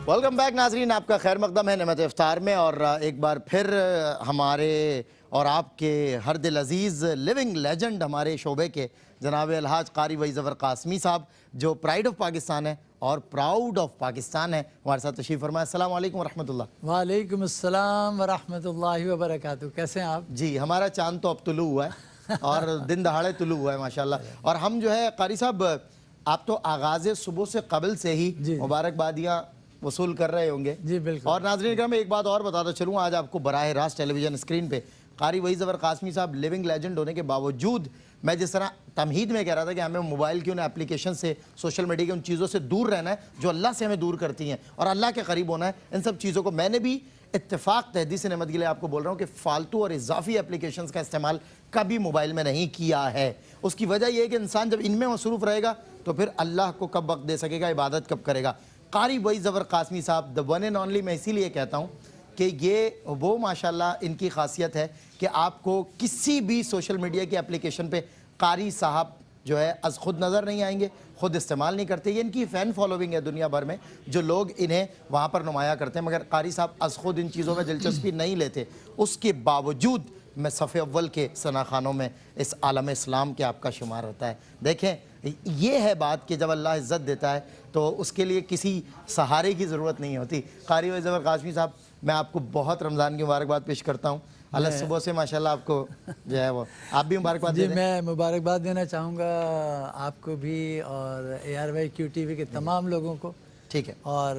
Welcome back नाजरीन, आपका खैर मकदम है नेमत इफ्तार में। और एक बार फिर हमारे और आपके हर दिल अजीज़ लिविंग लेजेंड हमारे शोबे के जनाब अलहाज कारी वही ज़फ़र कासमी साहब, जो प्राइड ऑफ पाकिस्तान है और प्राउड ऑफ पाकिस्तान है, हमारे साथ तशरीफ़ फरमाए। अस्सलाम वालेकुम वरहमतुल्लाह। वालेकुम अस्सलाम वरहमतुल्लाहि वबरकातुहू। कैसे हैं आप? जी, हमारा चांद तो अब तुलू हुआ है और दिन दहाड़े तुलू हुआ है माशाल्लाह। और हम जो है कारी साहब, आप तो आगाज़ सुबह से कबल से ही मुबारकबादियाँ वसूल कर रहे होंगे। जी बिल्कुल। और नाज़रीन करम, एक बात और बताता चलूँ, आज आपको बराह रास्त टेलीविज़न स्क्रीन पे कारी वही ज़फ़र कासमी साहब लिविंग लेजेंड होने के बावजूद, मैं जिस तरह तमहीद में कह रहा था कि हमें मोबाइल की उन एप्लीकेशन से, सोशल मीडिया की उन चीज़ों से दूर रहना है जो अल्लाह से हमें दूर करती हैं और अल्लाह के करीब होना है, इन सब चीज़ों को मैंने भी इत्तेफाक तहदीस नेमत के लिए आपको बोल रहा हूँ कि फ़ालतू और इजाफी एप्लीकेशंस का इस्तेमाल कभी मोबाइल में नहीं किया है। उसकी वजह यह है कि इंसान जब इनमें मसरूफ़ रहेगा तो फिर अल्लाह को कब वक्त दे सकेगा, इबादत कब करेगा। कारी वही ज़फ़र कासमी साहब द वन एंड ओनली, मैं इसीलिए कहता हूँ कि ये वो माशाल्लाह इनकी खासियत है कि आपको किसी भी सोशल मीडिया की एप्लीकेशन पे कारी साहब जो है अज खुद नज़र नहीं आएंगे, ख़ुद इस्तेमाल नहीं करते। ये इनकी फ़ैन फॉलोइंग है दुनिया भर में, जो लोग इन्हें वहाँ पर नुमाया करते हैं, मगर कारी साहब अज खुद इन चीज़ों में दिलचस्पी नहीं लेते। उसके बावजूद मैं सफ़े अव्वल के सनाखानों में इस आलम इस्लाम के आपका शुमार होता है। देखें, ये है बात कि जब अल्लाह इज़्ज़त देता है तो उसके लिए किसी सहारे की ज़रूरत नहीं होती। कारी वही ज़फ़र कासमी साहब, मैं आपको बहुत रमज़ान की मुबारकबाद पेश करता हूँ। अल्लाह सुबह से माशाल्लाह आपको जो है वो, आप भी मुबारकबाद जी। मैं मुबारकबाद देना चाहूँगा आपको भी और ARYQTV के तमाम लोगों को, ठीक है, और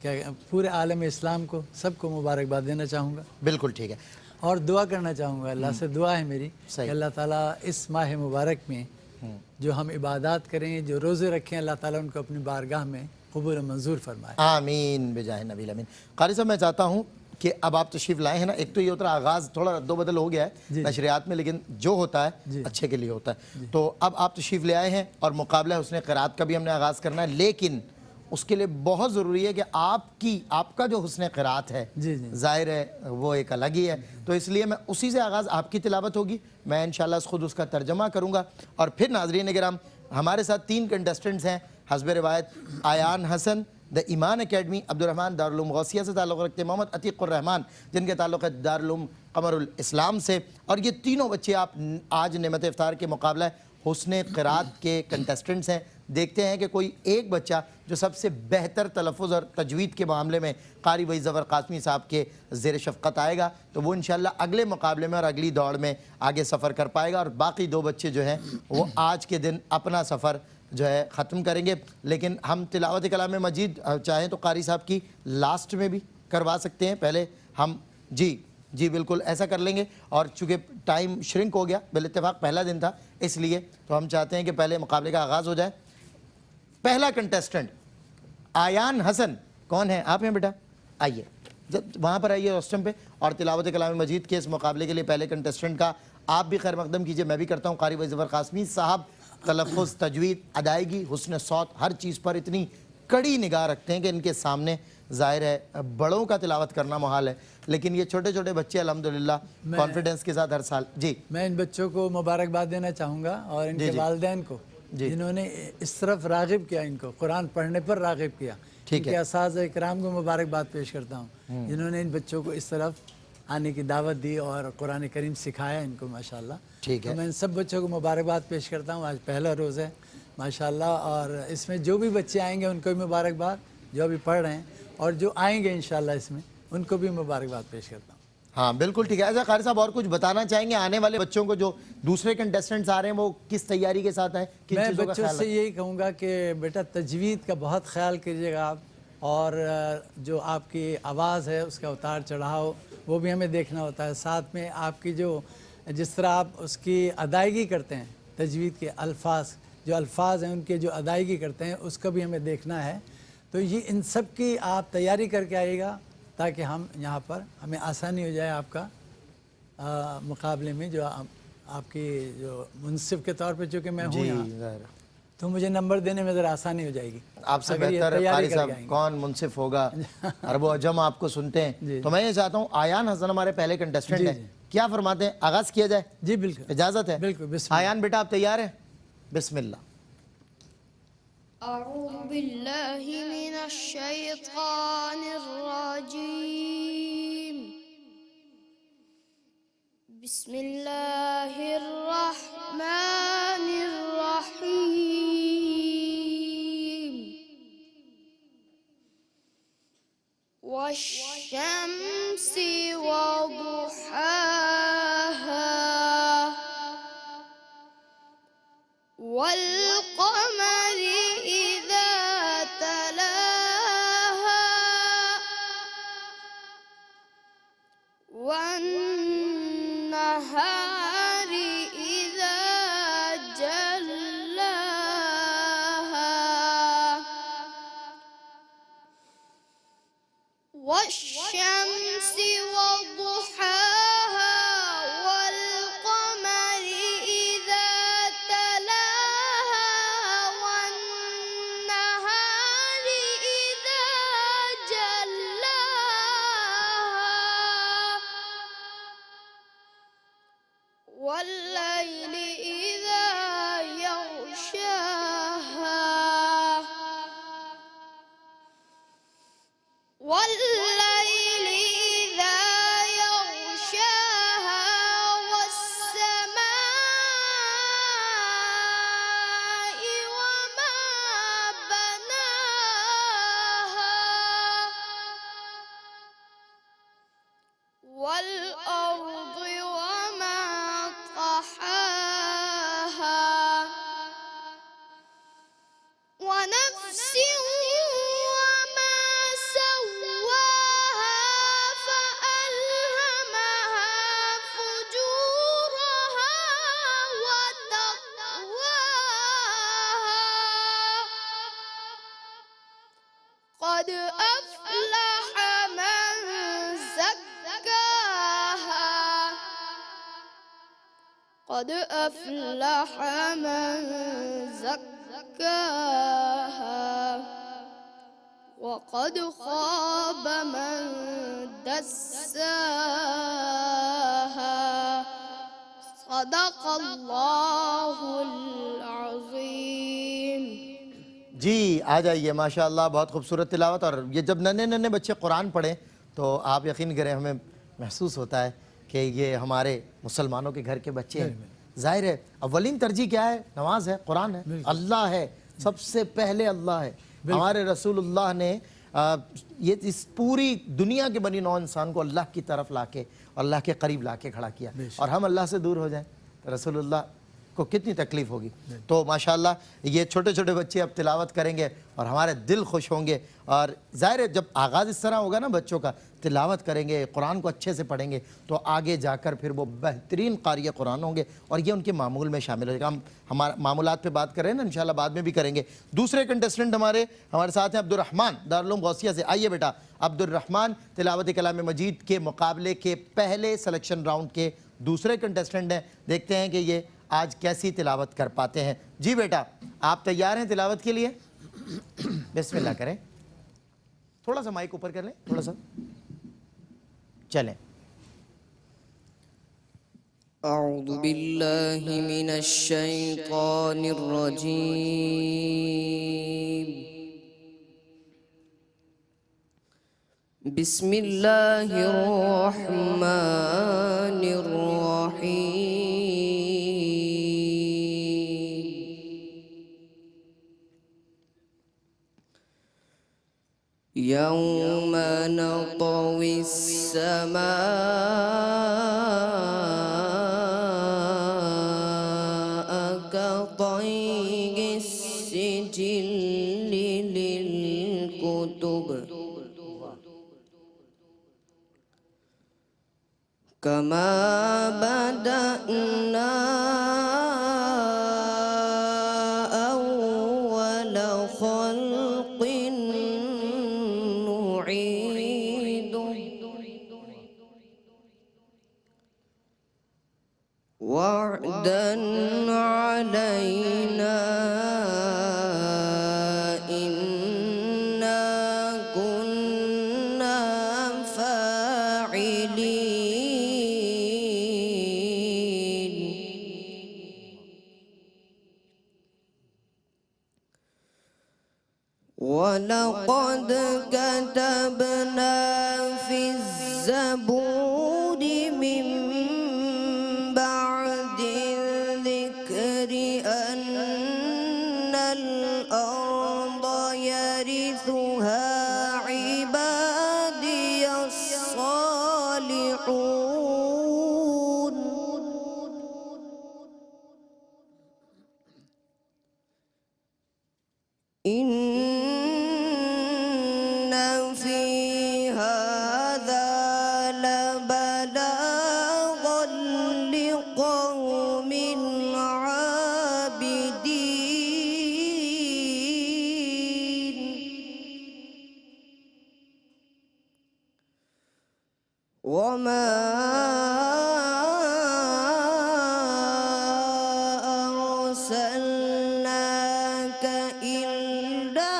क्या पूरे आलम इस्लाम को, सबको मुबारकबाद देना चाहूँगा। बिल्कुल ठीक है। और दुआ करना चाहूँगा, अल्लाह से दुआ है मेरी कि अल्लाह ताला इस माह मुबारक में जो हम इबादत करें, जो रोज़े रखें, अल्लाह ताला उनको अपनी बारगाह में कबूल मंजूर फरमाए। आमीन बिजाह नबी अमीन। कारी साहब, मैं चाहता हूँ कि अब आप तशरीफ़ लाए हैं ना, एक तो ये होता है आगाज़ थोड़ा रद्दोबदल हो गया है नशरियात में, लेकिन जो होता है अच्छे के लिए होता है। तो अब आप तशरीफ़ ले आए हैं और मुकाबला हुस्न क़िराअत का भी हमने आगाज़ करना है, लेकिन उसके लिए बहुत ज़रूरी है कि आपका जो हुस्न क़िराअत है ज़ाहिर है वो एक अलग ही है। तो इसलिए मैं उसी से आगाज़, आपकी तिलावत होगी, मैं इंशाअल्लाह खुद उसका तर्जमा करूँगा। और फिर नाज़रीन किराम, हमारे साथ 3 कंटेस्टेंट्स हैं हस्ब रिवायत। आयान हसन द ईमान एकेडमी अब्दुर्रहमान दारुल उलूम गौसिया से ताल्लुक़ रखते हैं, मोहम्मद अतीक़ुर रहमान जिनके ताल्लुक़ है दारुल उलूम क़मरुल इस्लाम से। और ये तीनों बच्चे आप आज नेमत इफ्तार के मुकाबला हुस्न क़िराअत के कंटेस्टेंट्स हैं। देखते हैं कि कोई एक बच्चा जो सबसे बेहतर तलफ़्फ़ुज़ और तजवीद के मामले में कारी वही ज़फ़र कासमी साहब के ज़ेर शफ़क़त आएगा तो वो इंशाअल्लाह अगले मुकाबले में और अगली दौड़ में आगे सफ़र कर पाएगा। और बाकी 2 बच्चे जो हैं वो आज के दिन अपना सफ़र जो है ख़त्म करेंगे। लेकिन हम तिलावत कलाम मजीद चाहें तो कारी साहब की लास्ट में भी करवा सकते हैं। पहले हम जी बिल्कुल ऐसा कर लेंगे। और चूँकि टाइम श्रिंक हो गया, बिल इत्तेफ़ाक़ पहला दिन था, इसलिए तो हम चाहते हैं कि पहले मुकाबले का आगाज़ हो जाए। पहला कंटेस्टेंट आयान हसन, कौन है? आप हैं बेटा, आइए वहाँ पर आइए रोस्टम पे। और तिलावत कलाम मजीद के इस मुकाबले के लिए पहले कंटेस्टेंट का आप भी खैर मकदम कीजिए, मैं भी करता हूँ। कारी वही ज़फ़र कासमी साहब तलफ़्फ़ुज़, तजवीद, अदायगी, हुस्न सौत, हर चीज़ पर इतनी कड़ी निगाह रखते हैं कि इनके सामने ज़ाहिर है बड़ों का तिलावत करना मुहाल है, लेकिन ये छोटे छोटे बच्चे अल्हम्दुलिल्लाह कॉन्फिडेंस के साथ हर साल। जी, मैं इन बच्चों को मुबारकबाद देना चाहूँगा और इनके वालिदैन को जिन्होंने इस तरफ राग़िब किया, इनको कुरान पढ़ने पर राग़िब किया। ठीक है, असातिज़ा इकराम को मुबारकबाद पेश करता हूँ जिन्होंने इन बच्चों को इस तरफ आने की दावत दी और कुरान करीम सिखाया इनको माशाल्लाह। ठीक है, तो मैं इन सब बच्चों को मुबारकबाद पेश करता हूँ। आज पहला रोज़ है माशाल्लाह, और इसमें जो भी बच्चे आएंगे उनको भी मुबारकबाद, जो अभी पढ़ रहे हैं और जो आएंगे इंशाल्लाह इसमें उनको भी मुबारकबाद पेश करता हूँ। हाँ बिल्कुल ठीक है। अच्छा कारी साहब, और कुछ बताना चाहेंगे आने वाले बच्चों को, जो दूसरे कंटेस्टेंट्स आ रहे हैं वो किस तैयारी के साथ हैं? मैं बच्चों से यही कहूँगा कि बेटा तजवीद का बहुत ख्याल कीजिएगा आप, और जो आपकी आवाज़ है उसका उतार चढ़ाव वो भी हमें देखना होता है। साथ में आपकी जो जिस तरह आप उसकी अदायगी करते हैं, तजवीद के जो अल्फाज हैं उनके जो अदायगी करते हैं उसका भी हमें देखना है। तो ये इन सब की आप तैयारी करके आइएगा ताकि हम यहाँ पर हमें आसानी हो जाए आपका मुकाबले में। जो आपकी जो मुनसिफ के तौर पे चूँकि मैं हूँ यहाँ, तो मुझे नंबर देने में ज़रा आसानी हो जाएगी। आपसे बेहतर कारी साहब कौन मुनसिफ होगा, अरबो अजम आपको सुनते हैं। तो मैं ये चाहता हूँ आयान हसन हमारे पहले कंटेस्टेंट हैं, क्या फरमाते हैं? आगाज़ किया जाए? जी बिल्कुल, इजाज़त है? बिल्कुल। आयान बेटा आप तैयार हैं? बिस्मिल्लाह। أعوذ بالله من الشيطان الرجيم. بسم الله الرحمن الرحيم. والشمس وضحاها والقمر إذا تلاها والنهار إذا جلاها والشمس وضحاها والقمر إذا تلاها والنهار إذا جلاها والليل إذا يغشاها والليل إذا يغشاها والسماء وما بناها والأرض وما طحاها ونفس وما سواها فألهمها فجورها وتقواها قد أفلح من زكاها قد أفلح من زكاها وقد خاب من دساها صدق الله العظيم. جی آ جائیے ماشاءاللہ بہت خوبصورت تلاوت. اور یہ جب ننے ننے بچے قرآن پڑھیں تو آپ یقین کریں ہمیں محسوس ہوتا ہے کہ یہ ہمارے مسلمانوں کے گھر کے بچے ہیں. ظاہر ہے اولین ترجیح کیا ہے؟ نماز ہے، قرآن ہے، اللہ ہے، سب سے پہلے اللہ ہے. ہمارے رسول اللہ نے یہ اس پوری دنیا کے بنی نوع انسان کو اللہ کی طرف لا کے اللہ کے قریب لا کے کھڑا کیا. اور ہم اللہ سے دور ہو جائیں تو رسول اللہ کو کتنی تکلیف ہوگی. تو ماشاءاللہ یہ چھوٹے چھوٹے بچے اب تلاوت کریں گے اور ہمارے دل خوش ہوں گے. اور ظاہر ہے جب آغاز اس طرح ہوگا نا بچوں کا، تلاوت کریں گے، قرآن کو اچھے سے پڑھیں گے تو آگے جا کر پھر وہ بہترین قاری قرآن ہوں گے اور یہ ان کے معمول میں شامل ہو جائے گا. ہم ہمارا معمولات پہ بات کر رہے ہیں نا، انشاءاللہ بعد میں بھی کریں گے. دوسرے کنٹیسٹنٹ ہمارے ساتھ ہیں عبد الرحمن دارالعلوم غوثیہ سے. آئیے بیٹا عبد الرحمن، تلاوت کلام مجید کے مقابلے کے پہلے سلیکشن راؤنڈ کے دوسرے کنٹیسٹنٹ ہیں. دیکھتے ہیں کہ یہ آج کیسی تلاوت کر پاتے ہیں. جی بیٹا آپ تیار ہیں تلاوت کے لیے؟ بسم اللہ کریں. تھوڑا سا مائک اوپر کر لیں، تھوڑا سا چلیں. أعوذ بالله من الشيطان الرجيم. بسم الله الرحمن الرحيم. يوم نطوي السماء كطي السجل للكتب كما بدأنا أول خلق نعيده وعدا علينا إنا كنا فاعلين. ولقد كتبنا في الزبور من بعد الذكر أن الأرض يرثها عبادي الصالحون إن في هذا لبلاغا لقوم عابدين وما أرسلناك إلا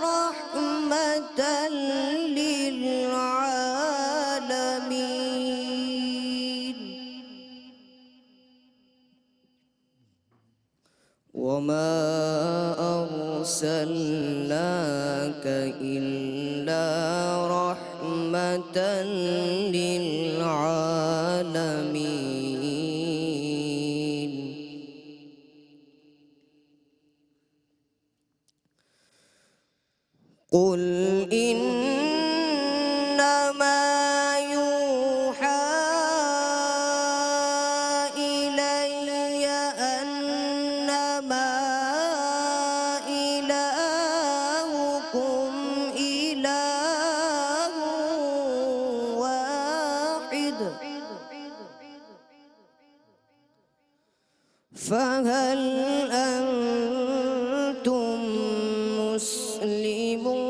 رحمة للعالمين وما أرسلناك إلا رحمة للعالمين قل إنما يوحى إلي أنما إلهكم إله واحد فهل أنتم مسلمون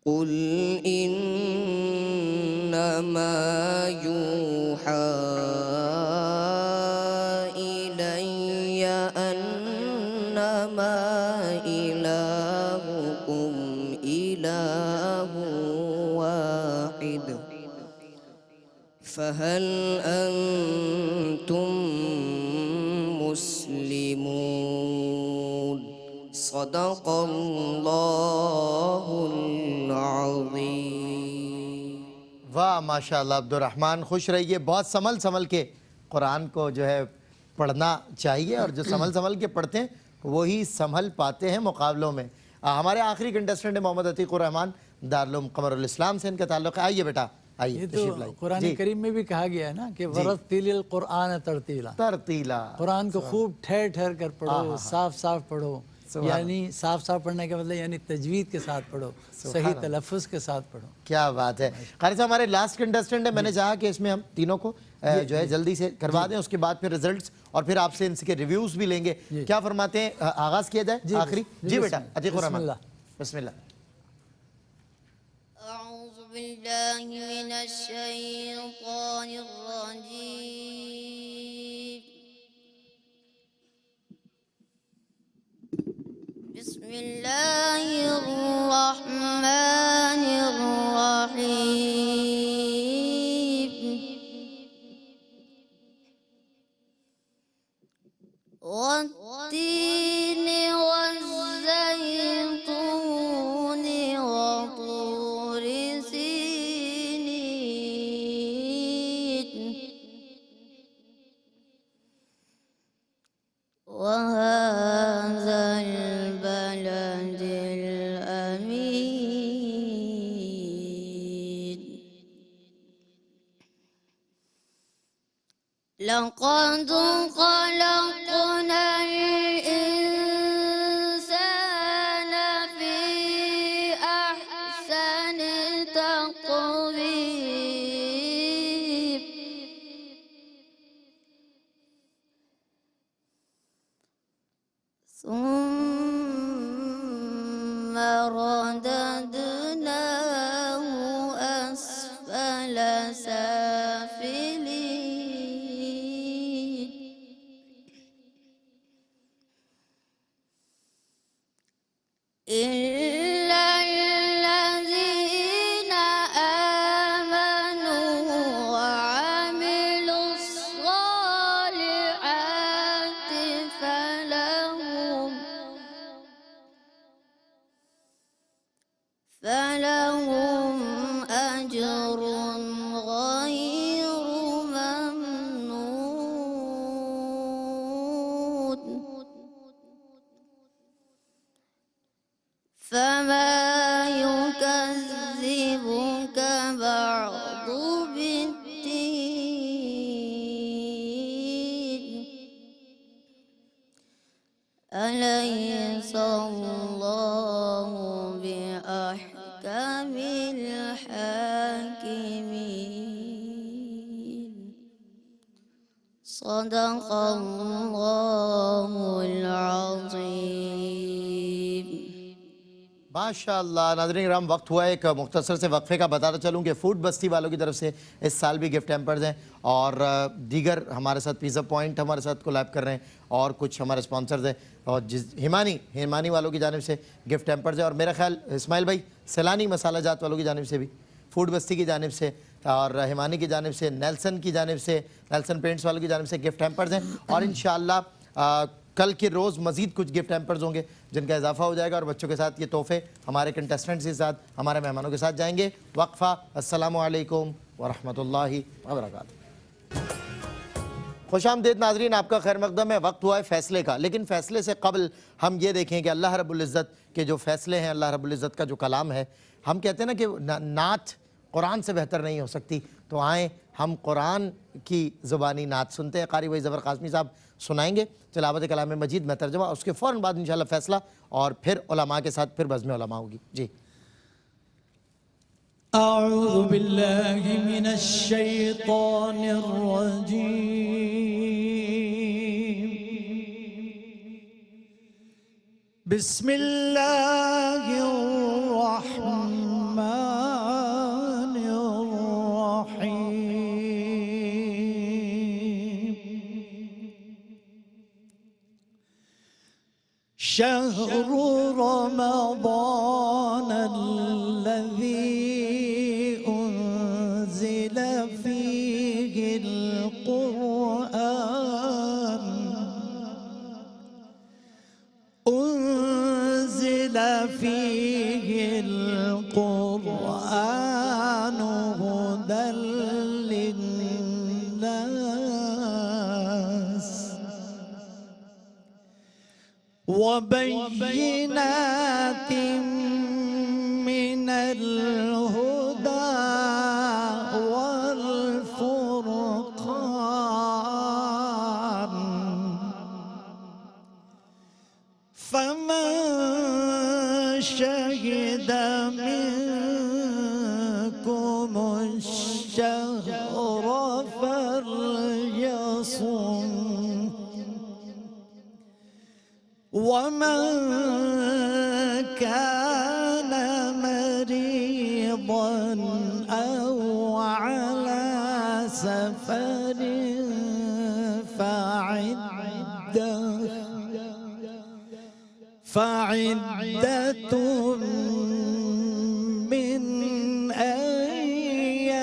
قل إنما يوحى إلي أنما إلهكم إله واحد فهل أنتم مسلمون صدق الله العظيم واہ ماشاء اللہ عبدالرحمن، خوش رہیے. بہت سنبھل سنبھل کے قرآن کو جو ہے پڑھنا چاہیے، اور جو سنبھل سنبھل کے پڑھتے ہیں وہی سنبھل پاتے ہیں مقابلوں میں. ہمارے آخری کنٹیسٹنٹ ہے محمد عتیق الرحمن، دارالعلوم قمر الاسلام سے ان کا تعلق ہے. آئیے بیٹا آئیے یہ تشریف تو لائیے. قرآن کریم میں بھی کہا گیا ہے نا کہ ورتل القرآن ترتیلا، ترتیلا. قرآن کو خوب ٹھہر ٹھہر کر پڑھو، صاف صاف پڑھو. یعنی صاف صاف پڑھنے کا مطلب یعنی تجوید کے ساتھ پڑھو، صحیح تلفظ کے ساتھ پڑھو. کیا بات ہے. قاری صاحب ہمارے لاسٹ کنٹیسٹنٹ ہے، میں نے چاہا کہ اس میں ہم تینوں کو جو ہے جلدی سے کروا دیں، اس کے بعد پھر ریزلٹس اور پھر آپ سے ان کے ریویوز بھی لیں گے. کیا فرماتے ہیں، آغاز کیا جائے آخری؟ جی بیٹا عتیق الرحمن بسم اللہ. أعوذ بالله من الشيطان الرجيم بسم الله الرحمن الرحيم والتين والزيتون وطور سينين وهذا البلد الأمين لقد خلقنا الإنسان في أحسن تقويم ثم رددناه أسفل سافلين إلا الذين آمنوا وعملوا الصالحات صدق الله العظيم. ماشاء اللہ. ناظرین کرام، وقت ہوا ہے ایک مختصر سے وقفے کا. بتاتا چلوں کہ فوڈ بستی والوں کی طرف سے اس سال بھی گفٹ ہیمپرز ہیں، اور دیگر ہمارے ساتھ پیزا پوائنٹ ہمارے ساتھ کولیب کر رہے ہیں، اور کچھ ہمارے سپانسرز ہیں، اور ہیمانی والوں کی جانب سے گفٹ ہیمپرز ہیں، اور میرا خیال اسماعیل بھائی سیلانی مسالہ جات والوں کی جانب سے بھی، فوڈ بستی کی جانب سے، اور ہیمانی کی جانب سے، نیلسن کی جانب سے، نیلسن پینٹس والوں کی جانب سے گفٹ ہیمپرز ہیں. اور انشاءاللہ کل کے روز مزید کچھ گفٹ ہیمپرز ہوں گے جن کا اضافہ ہو جائے گا، اور بچوں کے ساتھ یہ تحفے ہمارے کنٹیسٹنٹس کے ساتھ، ہمارے مہمانوں کے ساتھ جائیں گے. وقفہ. السلام علیکم ورحمۃ اللہ وبرکاتہ. خوش آمدید ناظرین، آپ کا خیر مقدم ہے. وقت ہوا ہے فیصلے کا، لیکن فیصلے سے قبل ہم یہ دیکھیں کہ اللہ رب العزت کے جو فیصلے ہیں، اللہ رب العزت کا جو کلام ہے، ہم کہتے ہیں نا کہ نعت قرآن سے بہتر نہیں ہو سکتی، تو آئیں ہم قرآن کی زبانی نعت سنتے ہیں. قاری وحید ظفر قاسمی صاحب سنائیں گے تلاوت کلام مجید میں ترجمہ، اس کے فوراً بعد انشاءاللہ فیصلہ، اور پھر علماء کے ساتھ پھر بزم علماء ہوگی. جی. أعوذ بالله من الشيطان الرجيم. بسم الله الرحمن الرحيم. شهر رمضان الذي أنزل فيه القرآن هدى للناس وبينات من الهدى والفرقان، فمن شهد منكم الشهر فليصم، ومن كان مريضا أو على سفر فعدة من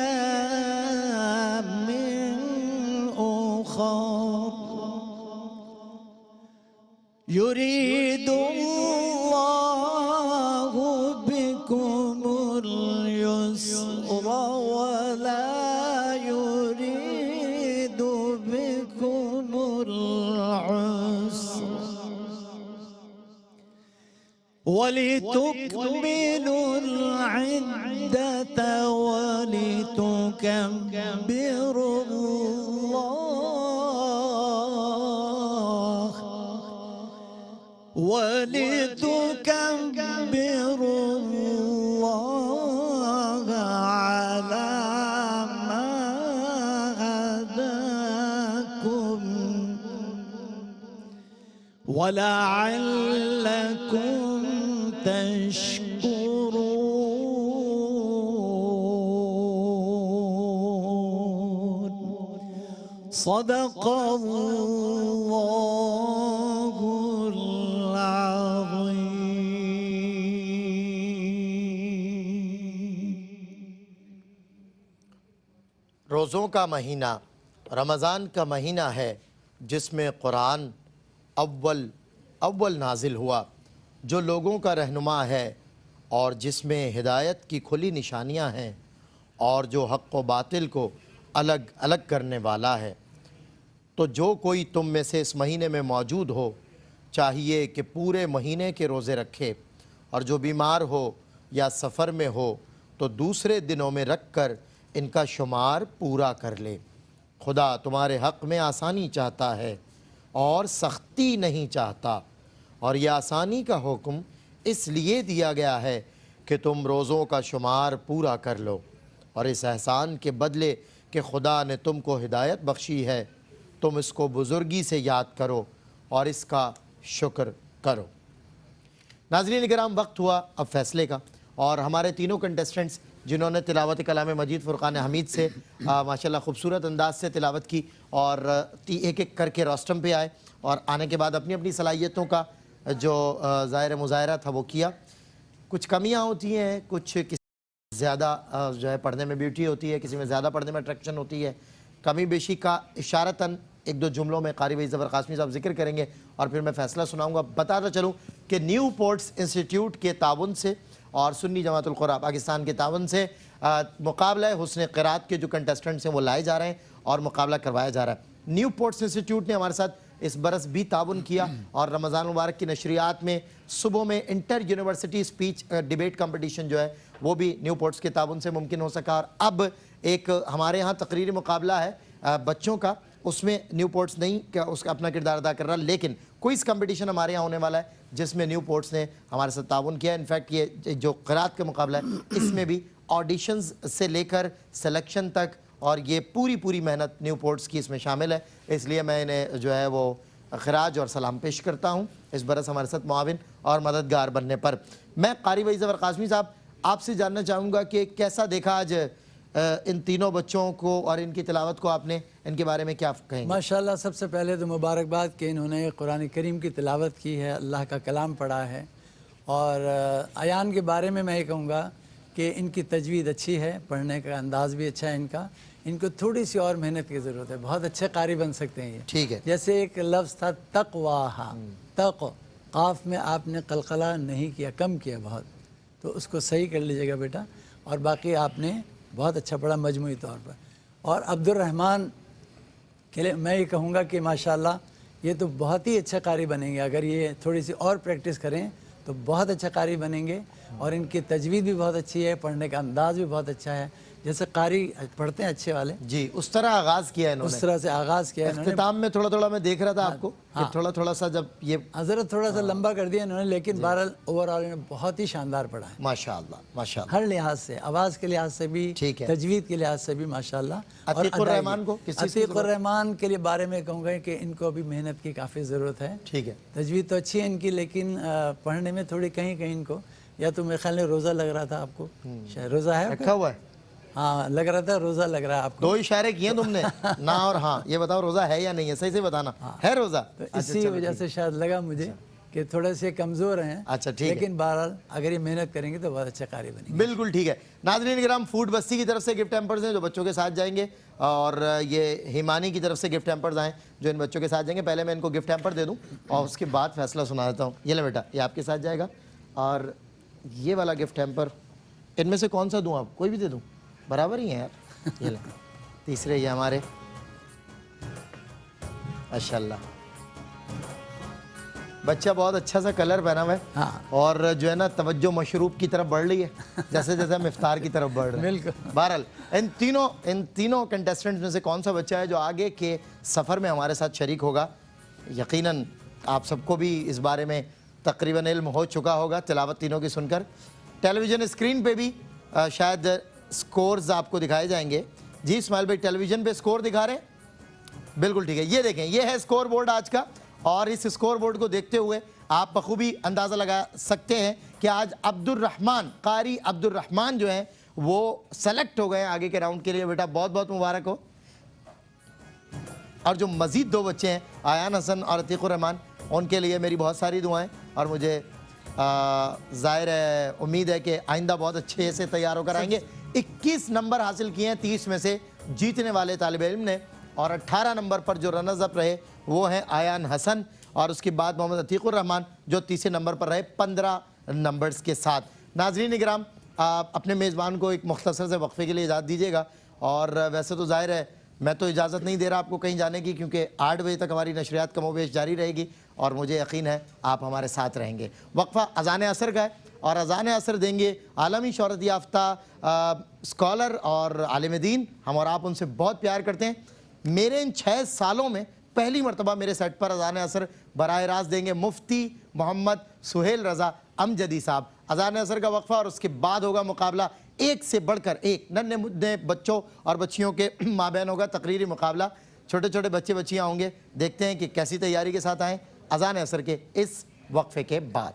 أيام أخر. يريد الله بكم اليسر ولا يريد بكم العسر، ولتكملوا العدة ولتكبروا الله على ما هداكم ولعلكم تشكرون. صدق الله العظيم. روزوں کا مہینہ رمضان کا مہینہ ہے جس میں قرآن اول نازل ہوا، جو لوگوں کا رہنما ہے اور جس میں ہدایت کی کھلی نشانیاں ہیں، اور جو حق و باطل کو الگ الگ کرنے والا ہے. تو جو کوئی تم میں سے اس مہینے میں موجود ہو چاہیے کہ پورے مہینے کے روزے رکھے، اور جو بیمار ہو یا سفر میں ہو تو دوسرے دنوں میں رکھ کر ان کا شمار پورا کر لے. خدا تمہارے حق میں آسانی چاہتا ہے اور سختی نہیں چاہتا، اور یہ آسانی کا حکم اس لیے دیا گیا ہے کہ تم روزوں کا شمار پورا کر لو، اور اس احسان کے بدلے کہ خدا نے تم کو ہدایت بخشی ہے तुम इसको बुजुर्गी से याद करो और इसका शुक्र करो। नाज़रीन इकराम, वक्त हुआ अब फैसले का, और हमारे तीनों कंटेस्टेंट्स जिन्होंने तिलावत कलाम मजीद फ़ुरक़ान हमीद से माशाल्लाह खूबसूरत अंदाज से तिलावत की और एक एक करके रोस्टम पे आए और आने के बाद अपनी अपनी सलाहियतों का जो ज़ाहिर मुज़ाहरा था वो किया। कुछ कमियाँ होती हैं, कुछ ज़्यादा जो है पढ़ने में ब्यूटी होती है, किसी में ज़्यादा पढ़ने में अट्रैक्शन होती है। कमी बेशी का इशारतन एक दो जुमलों में कारी भाई ज़फ़र क़ासमी साहब जिक्र करेंगे और फिर मैं फ़ैसला सुनाऊंगा। बताता चलूँ कि न्यू पोर्ट्स इंस्टीट्यूट के ताउन से और सुन्नी जमातुल क़ुरा पाकिस्तान के ताउन से मुकाबला हुस्न क़िरात के जो कंटेस्टेंट्स हैं वो लाए जा रहे हैं और मुकाबला करवाया जा रहा है। न्यू पोर्ट्स इंस्टीट्यूट ने हमारे साथ इस बरस भी ताउन किया और रमज़ान मुबारक की नशरियात में सुबह में inter university speech debate competition जो है वो भी न्यू पोर्ट्स के ताउन से मुमकिन हो सका। और अब एक हमारे यहाँ तकरीरी मुकाबला है बच्चों का, उसमें न्यू पोर्ट्स नहीं क्या उसका अपना किरदार अदा कर रहा, लेकिन क्विज़ कंपटीशन हमारे यहाँ होने वाला है जिसमें न्यू पोर्ट्स ने हमारे साथ ताउन किया। इनफैक्ट ये जो क़िरात का मुकाबला है इसमें भी ऑडिशंस से लेकर सिलेक्शन तक और ये पूरी मेहनत न्यू पोर्ट्स की इसमें शामिल है, इसलिए मैं इन्हें जो है वो खराज और सलाम पेश करता हूँ इस बरस हमारे साथ मुआविन और मददगार बनने पर। मैं कारी भाई ज़फ़र क़ासमी साहब आपसे जानना चाहूँगा कि कैसा देखा आज इन तीनों बच्चों को और इनकी तिलावत को, आपने इनके बारे में क्या कहेंगे? माशाल्लाह, सबसे पहले तो मुबारकबाद कि इन्होंने कुरान करीम की तिलावत की है, अल्लाह का कलाम पढ़ा है। और अयान के बारे में मैं ये कहूँगा कि इनकी तजवीद अच्छी है, पढ़ने का अंदाज़ भी अच्छा है इनका, इनको थोड़ी सी और मेहनत की ज़रूरत है, बहुत अच्छे कारी बन सकते हैं ये। ठीक है। जैसे एक लफ्ज़ था तक़वाहा, तक़ काफ में आपने कलकला नहीं किया, कम किया बहुत, तो उसको सही कर लीजिएगा बेटा। और बाकी आपने बहुत अच्छा पढ़ा मजमूई तौर पर। और अब्दुर्रहमान के लिए मैं ये कहूँगा कि माशाल्लाह ये तो बहुत ही अच्छा कारी बनेंगे, अगर ये थोड़ी सी और प्रैक्टिस करें तो बहुत अच्छा कारी बनेंगे। और इनकी तजवीद भी बहुत अच्छी है, पढ़ने का अंदाज़ भी बहुत अच्छा है, जैसे कारी पढ़ते हैं अच्छे वाले जी उस तरह आगाज़ किया है इन्होंने, उस तरह से आगाज़ किया है इन्होंने। इख्तिताम में थोड़ा मैं देख रहा था आपको कि थोड़ा सा जब ये हज़रत थोड़ा सा लंबा कर दिया इन्होंने, लेकिन बहरहाल ओवरऑल इन्होंने बहुत ही शानदार पढ़ा है माशाअल्लाह। हर लिहाज से, आवाज़ के लिहाज से भी, ठीक है, तजवीद के लिहाज से भी माशाल्लाह। और रहमान को रहमान के लिए बारे में कहूँगा कि इनको अभी मेहनत की काफ़ी ज़रूरत है। ठीक है, तजवीद तो अच्छी है इनकी, लेकिन पढ़ने में थोड़ी कहीं इनको, या तो मेरे ख्याल में रोज़ा लग रहा था आपको, शायद रोज़ा है रखा हुआ है? हाँ लग रहा था, रोज़ा लग रहा है आपको। दो इशारे किए तुमने ना और हाँ, ये बताओ रोज़ा है या नहीं है, सही से बताना। है रोज़ा? तो इसी वजह से शायद लगा मुझे कि थोड़े से कमज़ोर हैं। अच्छा ठीक है, लेकिन बहरहाल अगर ये मेहनत करेंगे तो बहुत अच्छा कार्य बनेगा। बिल्कुल ठीक है। नाज़रीन किराम, फूड बस्ती की तरफ से गिफ्ट हैम्पर्स हैं जो बच्चों के साथ जाएंगे, और ये हिमानी की तरफ से गिफ्ट हैम्पर्स आए जो इन बच्चों के साथ जाएंगे। पहले मैं इनको गिफ्ट हैम्पर दे दूँ और उसके बाद फैसला सुना देता हूँ। ये ले बेटा, ये आपके साथ जाएगा, और ये वाला गिफ्ट हैम्पर इनमें से कौन सा दूँ? आप कोई भी दे दूँ, बराबर ही है यार। ये ले, तीसरे ये हमारे, माशाल्लाह बच्चा बहुत अच्छा सा कलर पहना हुआ है। हाँ। और जो है ना तवज्जो मशरूब की तरफ बढ़ रही है जैसे जैसे हम इफ्तार की तरफ बढ़ रहे हैं। बिल्कुल। बहरहाल इन तीनों कंटेस्टेंट्स में से कौन सा बच्चा है जो आगे के सफ़र में हमारे साथ शरीक होगा? यकीनन आप सबको भी इस बारे में तकरीबन इल्म हो चुका होगा तिलावत तीनों की सुनकर। टेलीविज़न स्क्रीन पे भी शायद स्कोर्स आपको दिखाए जाएंगे। जी इस्माइल भाई, टेलीविज़न पे स्कोर दिखा रहे हैं? बिल्कुल ठीक है, ये देखें, ये है स्कोर बोर्ड आज का, और इस स्कोर बोर्ड को देखते हुए आप बखूबी अंदाज़ा लगा सकते हैं कि आज अब्दुर्रहमान, कारी अब्दुर्रहमान जो हैं वो सेलेक्ट हो गए आगे के राउंड के लिए। बेटा बहुत बहुत मुबारक हो। और जो मज़ीद दो बच्चे हैं आयान हसन और अतीकुर रहमान, उनके लिए मेरी बहुत सारी दुआएं, और मुझे ज़ाहिर है उम्मीद है कि आइंदा बहुत अच्छे से तैयार होकर आएंगे। 21 नंबर हासिल किए हैं 30 में से जीतने वाले तालिब इल्म ने, और 18 नंबर पर जो रनर्स अप रहे वो हैं आयान हसन, और उसके बाद मोहम्मद अतीकुर रहमान जो तीसरे नंबर पर रहे 15 नंबर्स के साथ। नाज़रीन इकराम, अपने मेज़बान को एक मुख्तसर से वक्फे के लिए इजाज़त दीजिएगा। और वैसे तो ज़ाहिर है मैं तो इजाज़त नहीं दे रहा आपको कहीं जाने की, क्योंकि 8 बजे तक हमारी नशरियात कमोबेश जारी रहेगी और मुझे यकीन है आप हमारे साथ रहेंगे। वक्फ़ा अज़ान असर का है, और अज़ान असर देंगे आलमी शोहरत याफ्ता स्कॉलर और आलिम दीन, हम और आप उनसे बहुत प्यार करते हैं। मेरे इन 6 सालों में पहली मरतबा मेरे सेट पर अज़ान असर बराह रास्त देंगे मुफ्ती मोहम्मद सुहेल रज़ा अमजदी साहब। अज़ान असर का वक्फ़ा और उसके बाद होगा मुकाबला, एक से बढ़कर एक, नन्हे मुद्दे बच्चों और बच्चियों के माबैन होगा तकरीरी मुकाबला। چھوٹے چھوٹے بچے بچیاں ہوں گے، دیکھتے ہیں کہ کیسی تیاری کے ساتھ آئیں اذان عصر کے اس وقفے کے بعد۔